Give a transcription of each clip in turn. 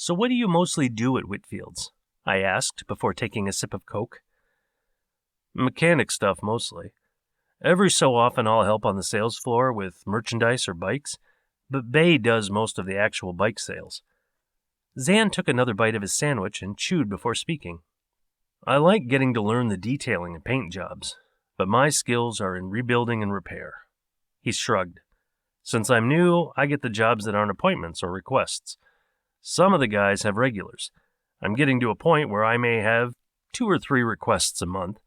So what do you mostly do at Whitfield's? I asked before taking a sip of Coke. Mechanic stuff, mostly. Every so often I'll help on the sales floor with merchandise or bikes, but Bay does most of the actual bike sales. Zan took another bite of his sandwich and chewed before speaking. I like getting to learn the detailing and paint jobs, but my skills are in rebuilding and repair. He shrugged. Since I'm new, I get the jobs that aren't appointments or requests. Some of the guys have regulars. I'm getting to a point where I may have 2 or 3 requests a month.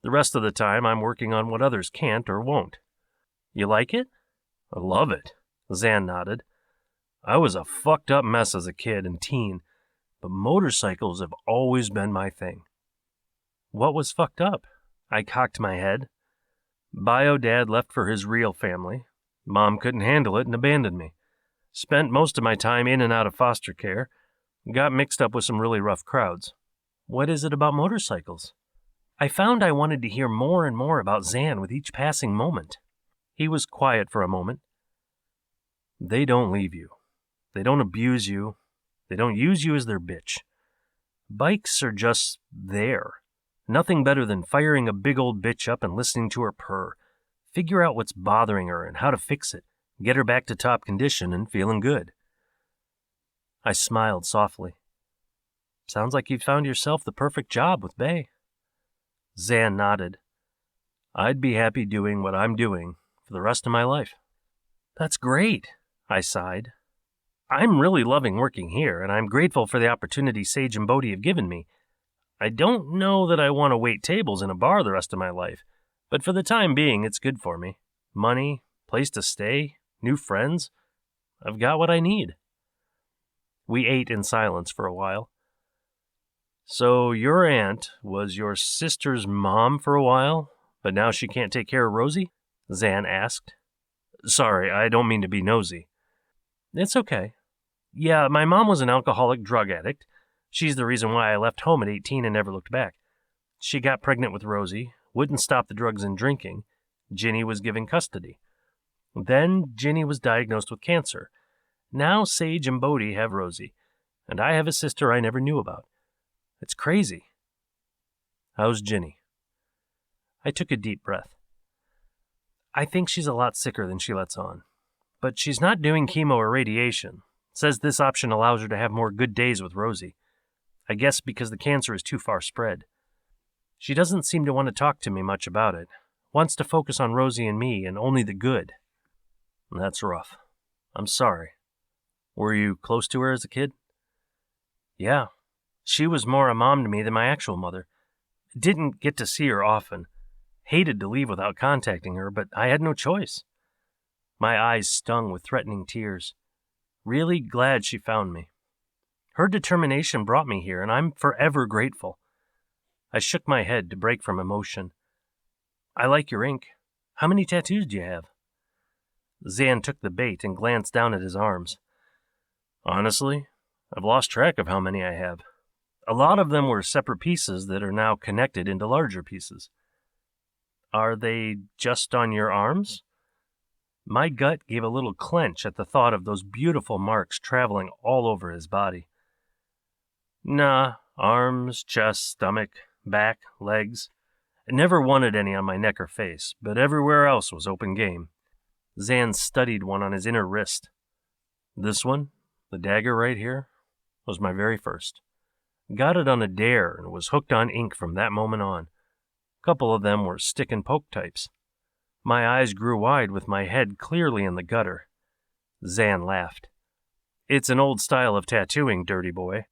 The rest of the time, I'm working on what others can't or won't. You like it? I love it, Zan nodded. I was a fucked up mess as a kid and teen, but motorcycles have always been my thing. What was fucked up? I cocked my head. Bio dad left for his real family. Mom couldn't handle it and abandoned me. Spent most of my time in and out of foster care. Got mixed up with some really rough crowds. What is it about motorcycles? I found I wanted to hear more and more about Zan with each passing moment. He was quiet for a moment. They don't leave you. They don't abuse you. They don't use you as their bitch. Bikes are just there. Nothing better than firing a big old bitch up and listening to her purr. Figure out what's bothering her and how to fix it. Get her back to top condition and feeling good. I smiled softly. Sounds like you've found yourself the perfect job with Bay. Zan nodded. I'd be happy doing what I'm doing for the rest of my life. That's great, I sighed. I'm really loving working here, and I'm grateful for the opportunity Sage and Bodhi have given me. I don't know that I want to wait tables in a bar the rest of my life, but for the time being, it's good for me. Money, place to stay, new friends. I've got what I need. We ate in silence for a while. So your aunt was your sister's mom for a while, but now she can't take care of Rosie? Zan asked. Sorry, I don't mean to be nosy. It's okay. Yeah, my mom was an alcoholic drug addict. She's the reason why I left home at 18 and never looked back. She got pregnant with Rosie, wouldn't stop the drugs and drinking. Ginny was given custody. Then Ginny was diagnosed with cancer. Now Sage and Bodhi have Rosie, and I have a sister I never knew about. It's crazy. How's Ginny? I took a deep breath. I think she's a lot sicker than she lets on. But she's not doing chemo or radiation. Says this option allows her to have more good days with Rosie. I guess because the cancer is too far spread. She doesn't seem to want to talk to me much about it. Wants to focus on Rosie and me and only the good. That's rough. I'm sorry. Were you close to her as a kid? Yeah. She was more a mom to me than my actual mother. Didn't get to see her often. Hated to leave without contacting her, but I had no choice. My eyes stung with threatening tears. Really glad she found me. Her determination brought me here, and I'm forever grateful. I shook my head to break from emotion. I like your ink. How many tattoos do you have? Zan took the bait and glanced down at his arms. Honestly, I've lost track of how many I have. A lot of them were separate pieces that are now connected into larger pieces. Are they just on your arms? My gut gave a little clench at the thought of those beautiful marks traveling all over his body. Nah, arms, chest, stomach, back, legs. I never wanted any on my neck or face, but everywhere else was open game. Zan studied one on his inner wrist. This one, the dagger right here, was my very first. Got it on a dare and was hooked on ink from that moment on. A couple of them were stick and poke types. My eyes grew wide with my head clearly in the gutter. Zan laughed. It's an old style of tattooing, dirty boy.